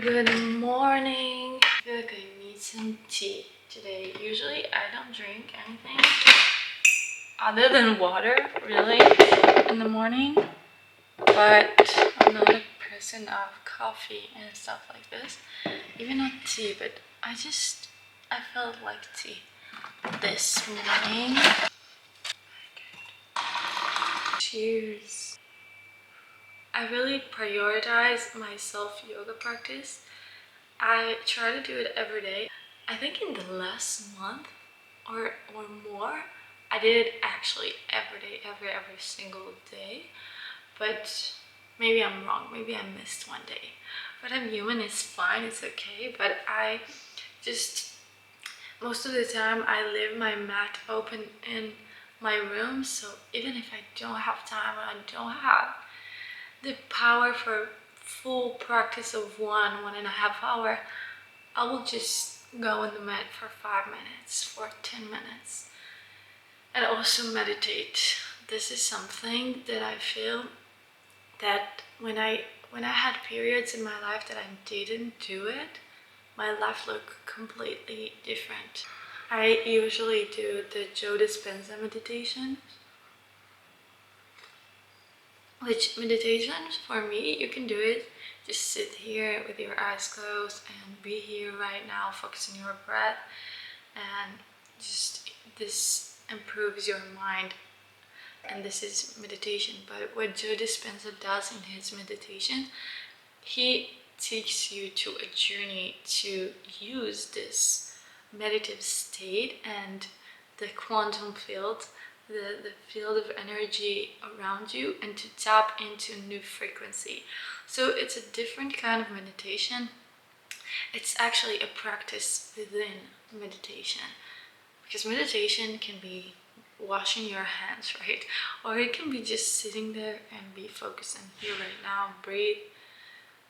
Good morning. I feel like I need some tea today. Usually I don't drink anything other than water, really, in the morning. But I'm not a person of coffee and stuff like this. Even not tea, but I felt like tea this morning. Cheers. I really prioritize my self-yoga practice. I try to do it every day. I think in the last month or more, I did it actually every day, every single day. But maybe I'm wrong. Maybe I missed one day. But I'm human. It's fine. It's okay. But I just most of the time I leave my mat open in my room. So even if I don't have time or I don't have the power for full practice of 1.5 hours, I will just go on the mat for 5 minutes, for 10 minutes, and also meditate. This is something that I feel that when I had periods in my life that I didn't do it, my life looked completely different. I usually do the Joe Dispenza meditation, which meditations for me, you can do it. Just sit here with your eyes closed and be here right now, focus on your breath, and just this improves your mind. And this is meditation. But what Joe Dispenza does in his meditation, he takes you to a journey to use this meditative state and the quantum field, the field of energy around you, and to tap into a new frequency. So it's a different kind of meditation. It's actually a practice within meditation, because meditation can be washing your hands, right? Or it can be just sitting there and be focusing here right now, breathe.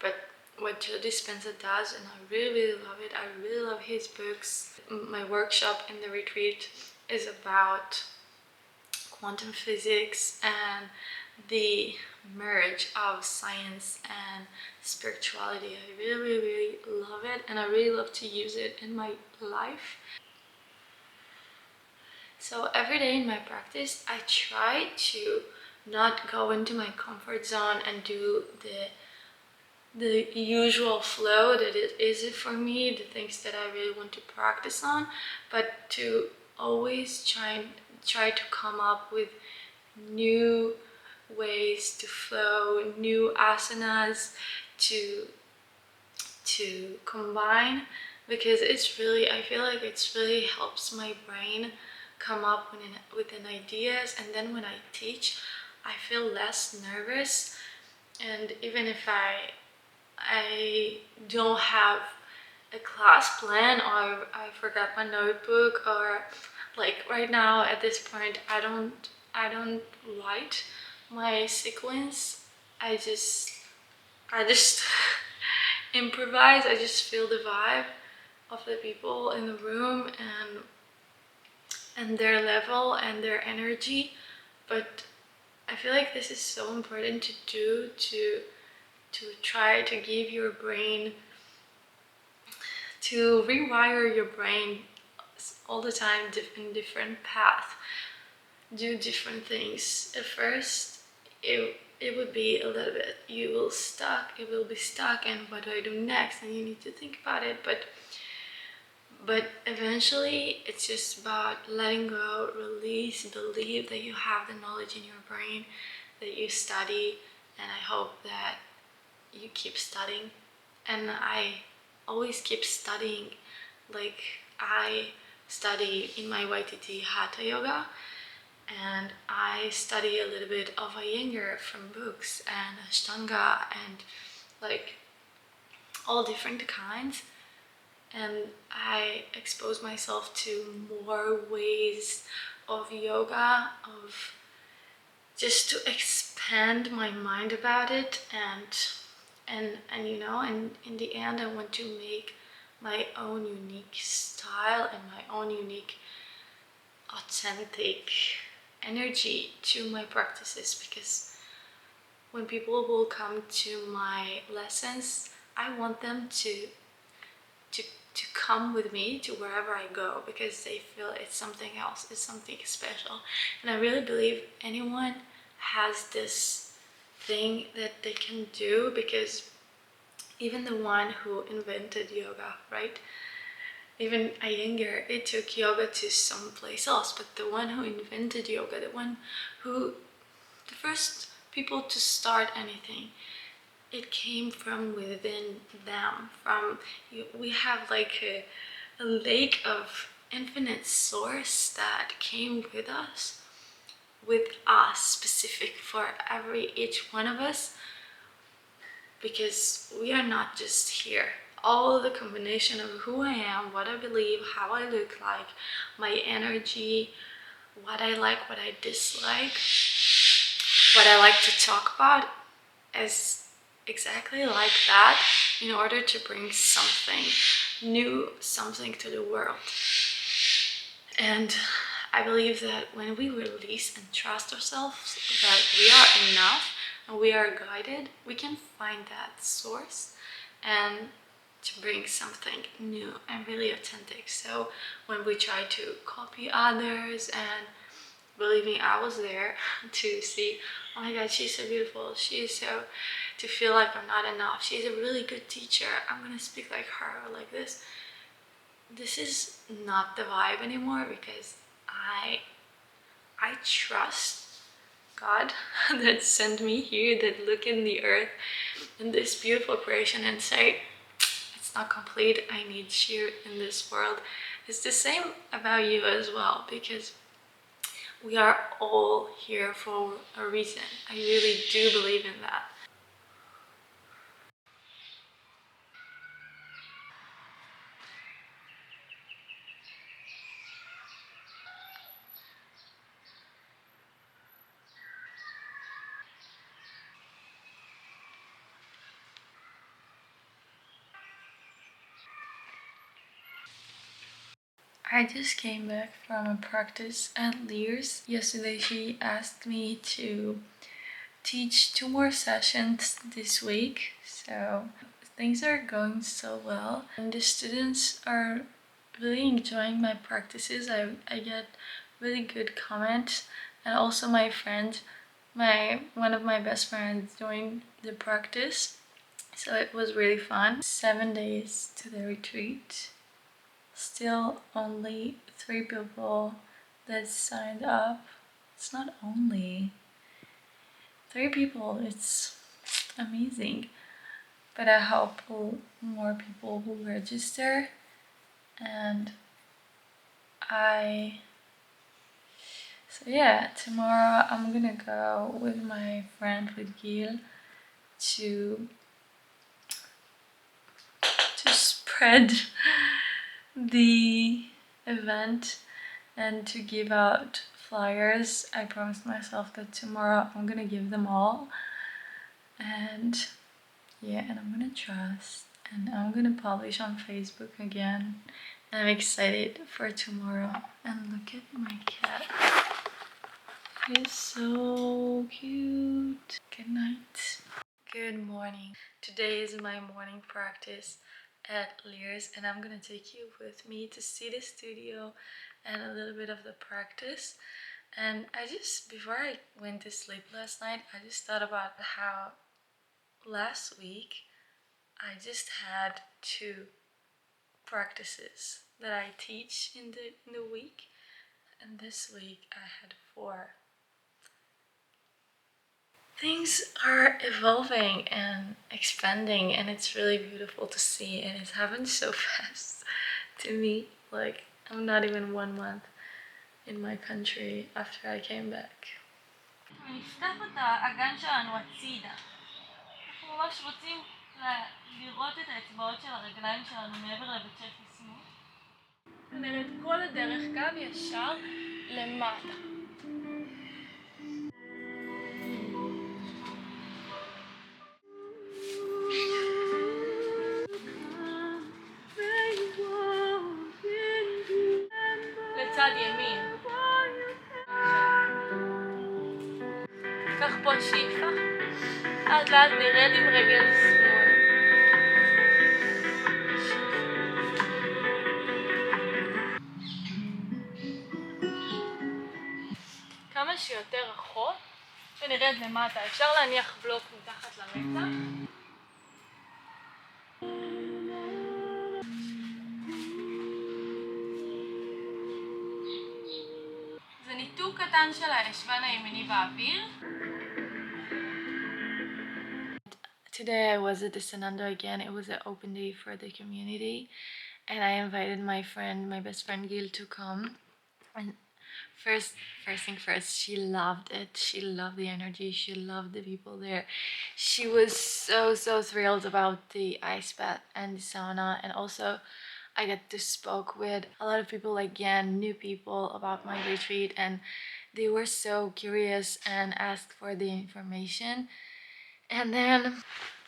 But what Joe Dispenza does, and I really love it, I really love his books. My workshop in the retreat is about quantum physics and the merge of science and spirituality. I really love it, and I really love to use it in my life. So every day in my practice, I try to not go into my comfort zone and do the usual flow that it is for me, the things that I really want to practice on, but to always try to come up with new ways to flow, new asanas to combine, because it's really, I feel like it's really helps my brain come up with an ideas. And then when I teach, I feel less nervous. And even if I don't have a class plan, or I forgot my notebook, or like right now at this point I don't write my sequence. I just improvise. I just feel the vibe of the people in the room and their level and their energy. But I feel like this is so important to do, to try to give your brain, to rewire your brain all the time in different paths, do different things. At first it would be a little bit, it will be stuck, and what do I do next, and you need to think about it. But eventually it's just about letting go, release, believe that you have the knowledge in your brain, that you study, and I hope that you keep studying. And I always keep studying. Like, I study in my YTT Hatha Yoga, and I study a little bit of Iyengar from books, and Ashtanga, and like all different kinds. And I expose myself to more ways of yoga, of just to expand my mind about it, and you know, and in the end I want to make my own unique style and my own unique authentic energy to my practices. Because when people will come to my lessons, I want them to to come with me to wherever I go, because they feel it's something else, it's something special. And I really believe anyone has this thing that they can do, because even the one who invented yoga, right? Even Iyengar, it took yoga to someplace else, but the one who invented yoga, the first people to start anything, it came from within them. We have like a lake of infinite source that came with us, specific for each one of us, because we are not just here. All the combination of who I am, what I believe, how I look like, my energy, what I like, what I dislike, what I like to talk about, is exactly like that, in order to bring something new, something to the world. And I believe that when we release and trust ourselves that we are enough and we are guided, we can find that source and to bring something new and really authentic. So when we try to copy others, and believe me, I was there to see, oh my god, she's so beautiful, she's so, to feel like I'm not enough, she's a really good teacher, I'm gonna speak like her, or like this. This is not the vibe anymore, because I trust God that sent me here, that look in the earth, in this beautiful creation, and say, it's not complete, I need Shir in this world. It's the same about you as well, because we are all here for a reason. I really do believe in that. I just came back from a practice at Lears. Yesterday she asked me to teach 2 more sessions this week, so things are going so well. And the students are really enjoying my practices. I get really good comments, and also my friend, one of my best friends joined the practice, so it was really fun. 7 days to the retreat. Still only 3 people that signed up. It's not only 3 people, it's amazing. But I hope more people will register, and so yeah, tomorrow I'm gonna go with my friend, with Gil, to spread the event and to give out flyers. I promised myself that tomorrow I'm gonna give them all, and yeah, and I'm gonna trust, and I'm gonna publish on Facebook again. And I'm excited for tomorrow. And look at my cat. He's so cute. Good night. Good morning. Today is my morning practice at Lears, and I'm gonna take you with me to see the studio and a little bit of the practice. And before I went to sleep last night, I just thought about how last week I just had 2 practices that I teach in the week, and this week I had 4. Things are evolving and expanding, and it's really beautiful to see, and it's happened so fast to me. Like, I'm not even 1 month in my country after I came back. נפתח את האגן שלנו הצידה. אנחנו ממש רוצים לראות את האצבעות של הרגליים שלנו מעבר לבצ'ק שמאל. נרד כל הדרך קו ישר למטה. לצד ימין. קח פה שאיפה. עד לאט נרד עם רגל שמאל. שיותר רחוק ונרד למטה. אפשר להניח בלוק מתחת לרצח. זה ניתוק קטן של הישבן הימני באוויר. Today I was at the Sanando again. It was an open day for the community, and I invited my friend, my best friend Gil, to come. And first thing first, she loved it. She loved the energy. She loved the people there. She was so thrilled about the ice bath and the sauna, and also I got to spoke with a lot of people again, new people about my retreat, and they were so curious and asked for the information. And then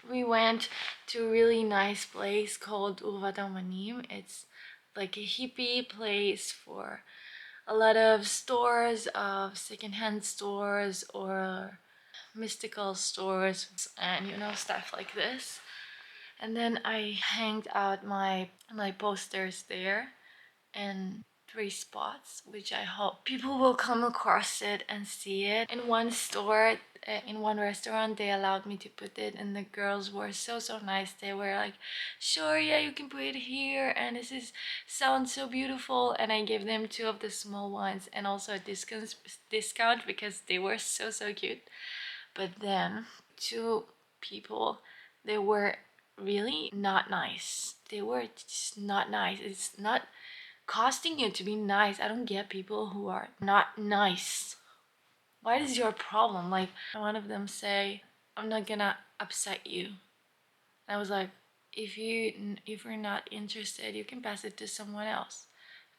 we went to a really nice place called Urvatamanim. It's like a hippie place for a lot of stores, of secondhand stores or mystical stores, and you know, stuff like this. And then I hanged out my posters there in 3 spots, which I hope people will come across it and see it. In one store, in one restaurant, they allowed me to put it, and the girls were so nice. They were like, sure, yeah, you can put it here, and sounds so beautiful. And I gave them 2 of the small ones and also a discount because they were so cute. But then 2 people, they were really not nice. They were just not nice. It's not costing you to be nice. I don't get people who are not nice. What is your problem? Like, one of them say, I'm not gonna upset you. And I was like, if you're not interested, you can pass it to someone else.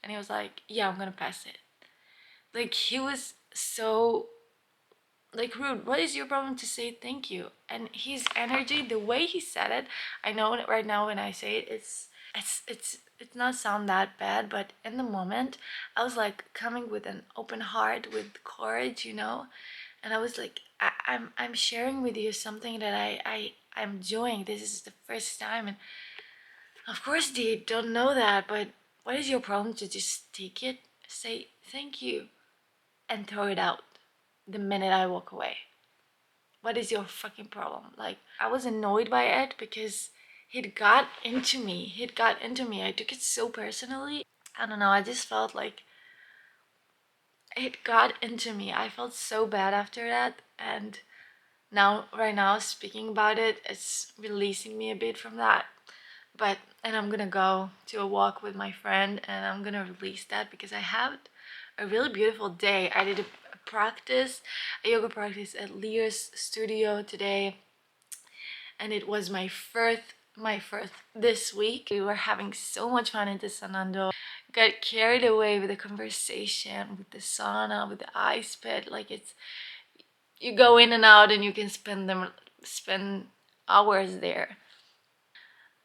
And he was like, yeah, I'm gonna pass it. Like, he was so like rude. What is your problem to say thank you? And his energy, the way he said it, I know right now when I say it, it's not sound that bad, but in the moment I was like coming with an open heart, with courage, you know. And I was like, I'm sharing with you something that I'm doing. This is the first time, and of course they don't know that, but what is your problem to just take it, say thank you, and throw it out the minute I walk away? What is your fucking problem? Like, I was annoyed by it because it got into me. I took it so personally. I don't know, I just felt like it got into me. I felt so bad after that, and right now speaking about it, it's releasing me a bit from that. And I'm gonna go to a walk with my friend, and I'm gonna release that because I had a really beautiful day. I did a yoga practice at Lear's studio today, and it was my first this week. We were having so much fun in the Sanando. Got carried away with the conversation, with the sauna, with the ice pit. Like, you go in and out and you can spend hours there.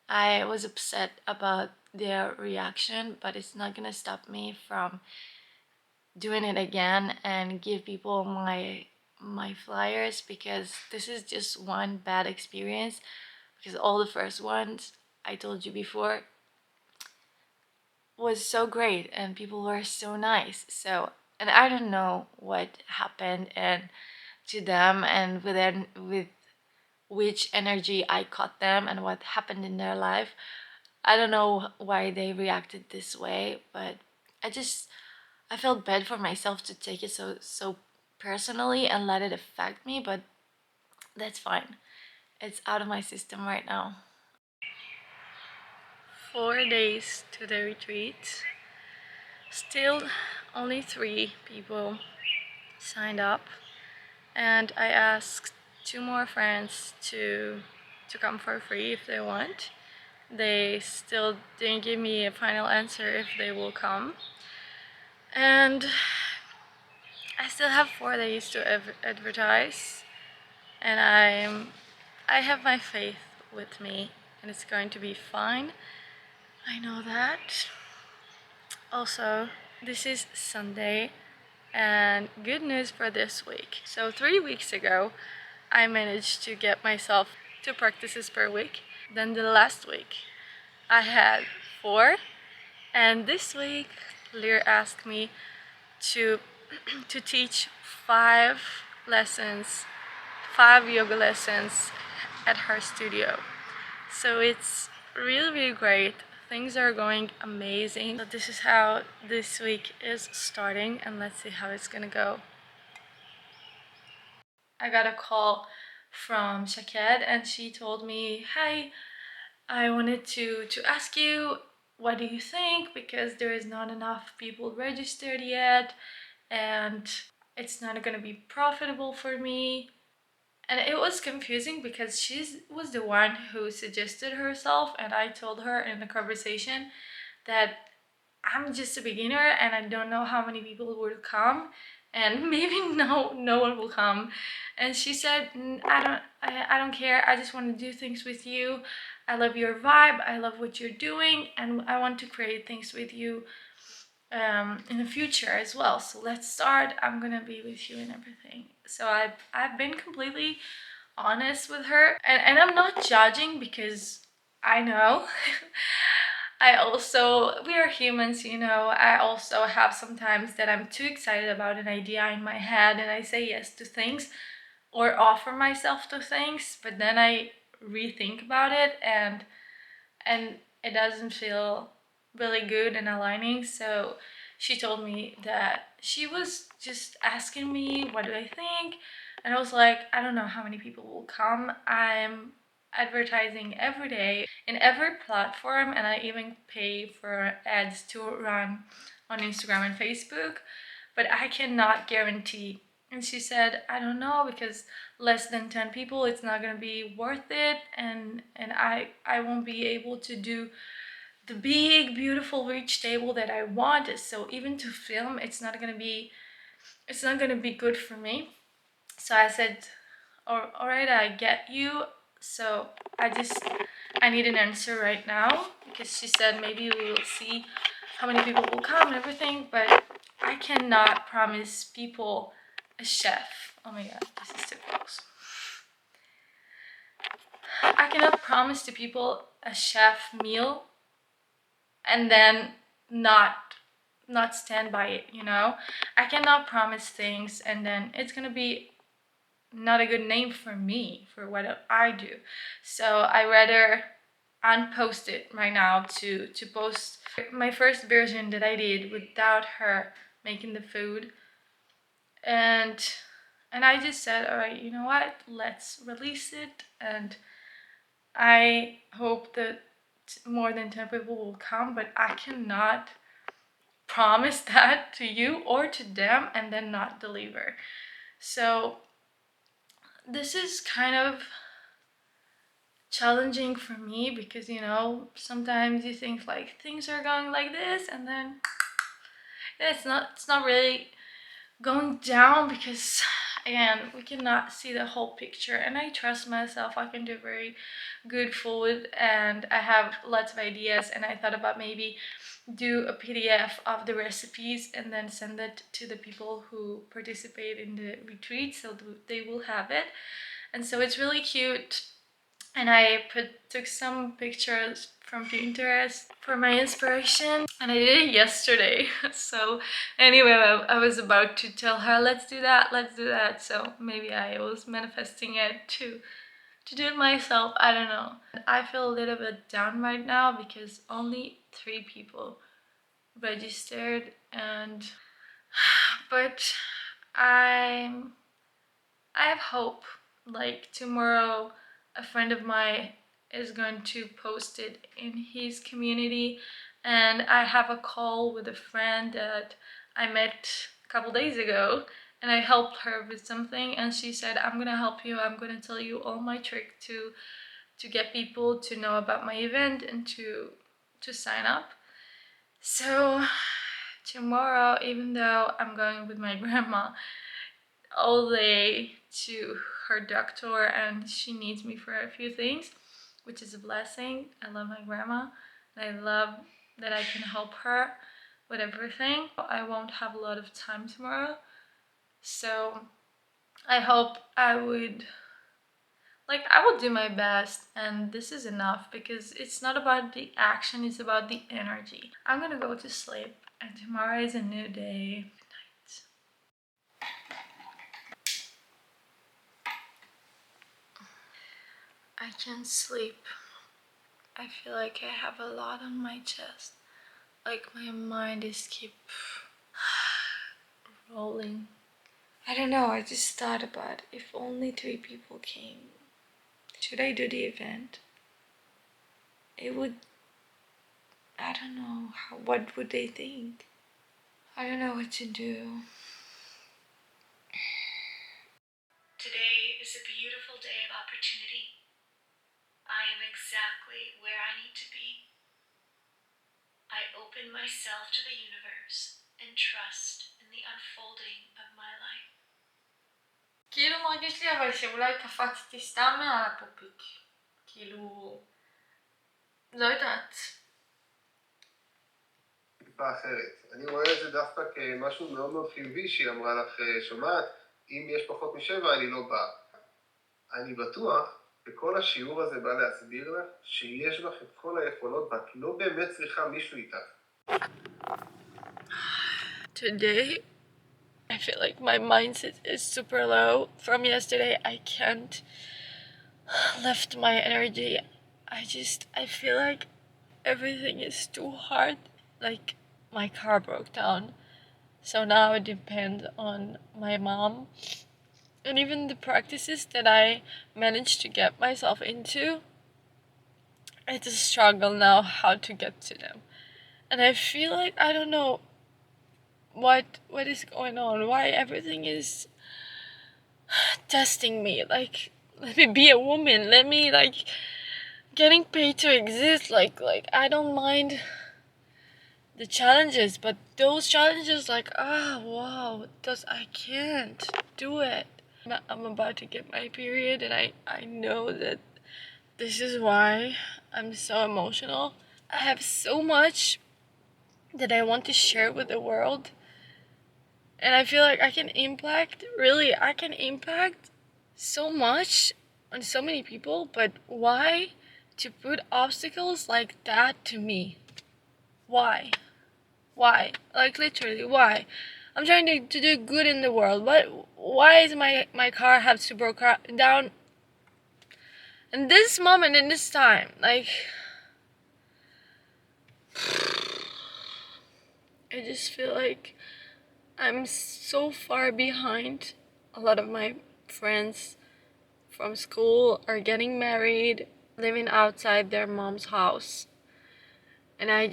I was upset about their reaction, but it's not gonna stop me from doing it again and give people my flyers, because this is just one bad experience, because all the first ones, I told you before, was so great and people were so nice. And I don't know what happened and to them, and with which energy I caught them and what happened in their life. I don't know why they reacted this way, but I felt bad for myself to take it so personally and let it affect me, but that's fine. It's out of my system right now. 4 days to the retreat. Still only 3 people signed up, and I asked 2 more friends to come for free if they want. They still didn't give me a final answer if they will come. And I still have 4 days to advertise, and I have my faith with me, and it's going to be fine. I know that. Also, this is Sunday, and good news for this week. So 3 weeks ago, I managed to get myself 2 practices per week. Then the last week, I had 4, and this week, Lear asked me to to teach 5 lessons, 5 yoga lessons at her studio. So it's really, really great. Things are going amazing. So this is how this week is starting, and let's see how it's gonna go. I got a call from Shaked, and she told me, "Hi, I wanted to ask you, what do you think? Because there is not enough people registered yet, and it's not gonna be profitable for me." And it was confusing because she was the one who suggested herself, and I told her in the conversation that I'm just a beginner and I don't know how many people will come, and maybe no one will come. And she said, I don't care. I just want to do things with you. I love your vibe. I love what you're doing, and I want to create things with you in the future as well. So let's start. I'm gonna be with you and everything. So I've been completely honest with her, and I'm not judging because I know. We are humans, you know. I also have sometimes that I'm too excited about an idea in my head and I say yes to things or offer myself to things, but then I rethink about it, and it doesn't feel really good and aligning. So she told me that she was just asking me, what do I think? And I was like, I don't know how many people will come. I'm advertising every day in every platform, and I even pay for ads to run on Instagram and Facebook, but I cannot guarantee. And she said, I don't know, because less than 10 people, it's not gonna be worth it, and I won't be able to do the big beautiful rich table that I want. So even to film, it's not gonna be good for me. So I said, all right, I get you. So I need an answer right now, because she said maybe we will see how many people will come and everything, but I cannot promise people a chef. Oh my god, this is too close. I cannot promise to people a chef meal and then not stand by it, you know. I cannot promise things and then it's gonna be not a good name for me for what I do. So I rather unpost it right now to post my first version that I did without her making the food. And I just said, all right, you know what, let's release it, and I hope that more than 10 people will come, but I cannot promise that to you or to them and then not deliver. So this is kind of challenging for me because, you know, sometimes you think like things are going like this and then it's not really going down, because again, we cannot see the whole picture, and I trust myself. I can do very good food and I have lots of ideas, and I thought about maybe do a PDF of the recipes and then send it to the people who participate in the retreat so they will have it. And so it's really cute, and I took some pictures from Pinterest for my inspiration, and I did it yesterday. So anyway, I was about to tell her, let's do that. So maybe I was manifesting it to do it myself. I don't know. I feel a little bit down right now because only 3 people registered, and but I have hope. Like tomorrow, a friend of mine is going to post it in his community, and I have a call with a friend that I met a couple days ago, and I helped her with something, and she said, I'm gonna help you. I'm gonna tell you all my trick to get people to know about my event and to sign up. So tomorrow, even though I'm going with my grandma all day to her doctor and she needs me for a few things, which is a blessing. I love my grandma and I love that I can help her with everything. I won't have a lot of time tomorrow, so I hope I will do my best, and this is enough because it's not about the action, it's about the energy. I'm gonna go to sleep and tomorrow is a new day. Good night. I can't sleep. I feel like I have a lot on my chest. Like my mind is keep rolling. I don't know, I just thought about if only 3 people came. Should I do the event? It would, I don't know, what would they think? I don't know what to do. Today is a beautiful day of opportunity. I am exactly where I need to be. I open myself to the universe and trust in the unfolding of my life. כאילו מרגיש לי אבל שאולי קפצתי סתם מעל הפופיק. כאילו... לא יודעת. טיפה אחרת. אני רואה את זה דווקא כמשהו מאוד מאוד חיובי שהיא אמרה לך, שומעת, אם יש פחות מ7 אני לא בא. אני בטוח וכל השיעור הזה בא להסביר לך שיש לך את כל היכולות ואת לא באמת צריכה מישהו איתך. Today, I feel like my mindset is super low. From yesterday, I can't lift my energy. I feel like everything is too hard. Like, my car broke down. So now I depend on my mom. And even the practices that I managed to get myself into, it's a struggle now how to get to them. And I feel like I don't know what is going on, why everything is testing me. Like, let me be a woman, let me like getting paid to exist. Like I don't mind the challenges, but those challenges, like, wow, I can't do it. I'm about to get my period, and I know that this is why I'm so emotional. I have so much that I want to share with the world, and I feel like I can impact so much on so many people, but why to put obstacles like that to me? Why? Like, literally, why? I'm trying to do good in the world. Why is my car have to break down in this moment, in this time? Like, I just feel like I'm so far behind. A lot of my friends from school are getting married, living outside their mom's house. And I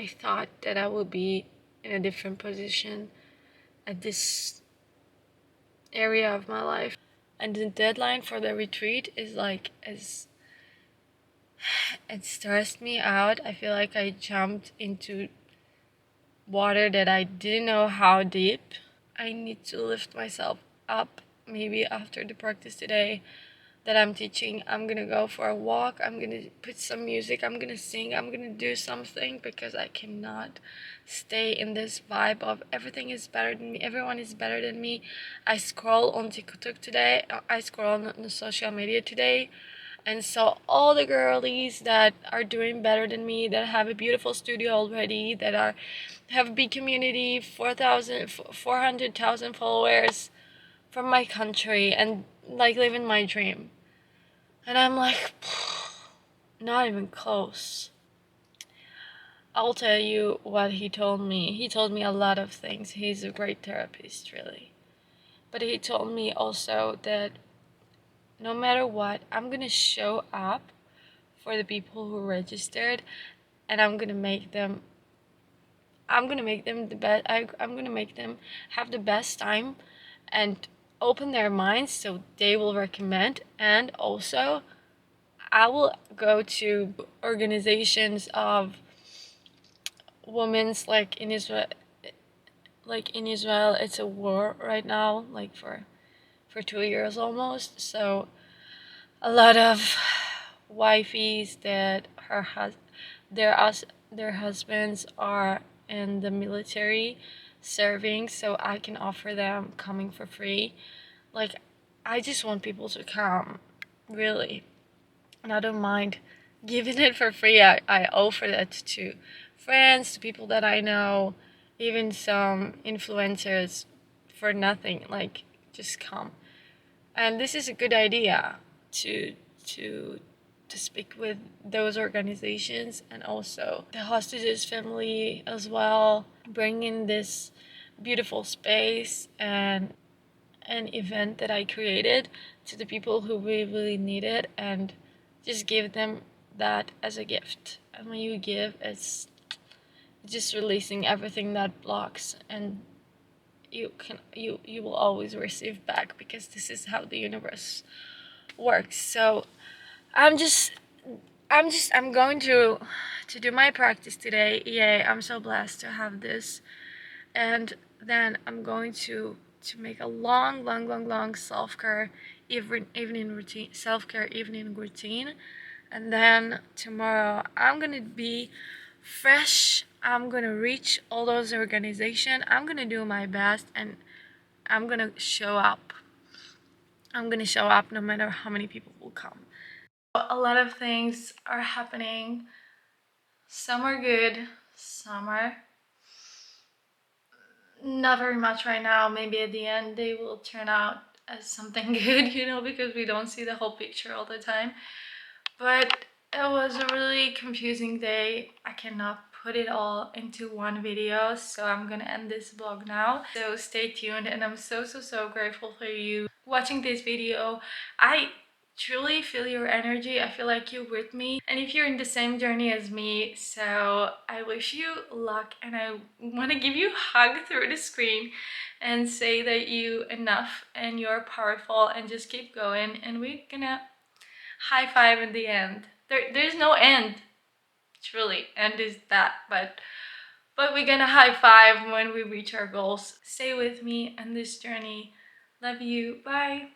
thought that I would be in a different position at this area of my life. And the deadline for the retreat is like, it stressed me out. I feel like I jumped into water that I didn't know how deep. I need to lift myself up. Maybe after the practice today that I'm teaching, I'm gonna go for a walk, I'm gonna put some music, I'm gonna sing, I'm gonna do something, because I cannot stay in this vibe of everything is better than me, everyone is better than me. I scroll on TikTok today, I scroll on the social media today, and saw all the girlies that are doing better than me, that have a beautiful studio already, that have a big community, 400,000 followers from my country, and like living my dream. And I'm like, not even close. I'll tell you what he told me. He told me a lot of things. He's a great therapist, really. But he told me also that no matter what, I'm gonna show up for the people who registered, and I'm gonna make them the best. I'm gonna make them have the best time and open their minds, so they will recommend. And also, I will go to organizations of women's, like in Israel. Like in Israel, it's a war right now, like for 2 years almost. So a lot of wifeys that their husbands are in the military serving, so I can offer them coming for free. Like, I just want people to come, really. And I don't mind giving it for free. I offer that to friends, to people that I know, even some influencers for nothing. Like, just come. And this is a good idea to to speak with those organizations and also the hostages family as well, bringing this beautiful space and an event that I created to the people who really need it, and just give them that as a gift. And when you give, it's just releasing everything that blocks, and you will always receive back, because this is how the universe works. So I'm going to do my practice today. Yay, I'm so blessed to have this. And then I'm going to make a long self-care evening routine, and then tomorrow I'm gonna be fresh. I'm gonna reach all those organizations. I'm gonna do my best, and I'm gonna show up. No matter how many people will come. A lot of things are happening. Some are good, some are not very much right now. Maybe at the end they will turn out as something good, because we don't see the whole picture all the time. But it was a really confusing day. I cannot put it all into one video, so I'm gonna end this vlog now. So stay tuned, and I'm so grateful for you watching this video. I truly feel your energy. I feel like you're with me, and if you're in the same journey as me, so I wish you luck, and I want to give you a hug through the screen and say that you enough and you're powerful, and just keep going, and we're gonna high five in the end. There's no end, truly. End is that, but we're gonna high five when we reach our goals. Stay with me on this journey. Love you. Bye.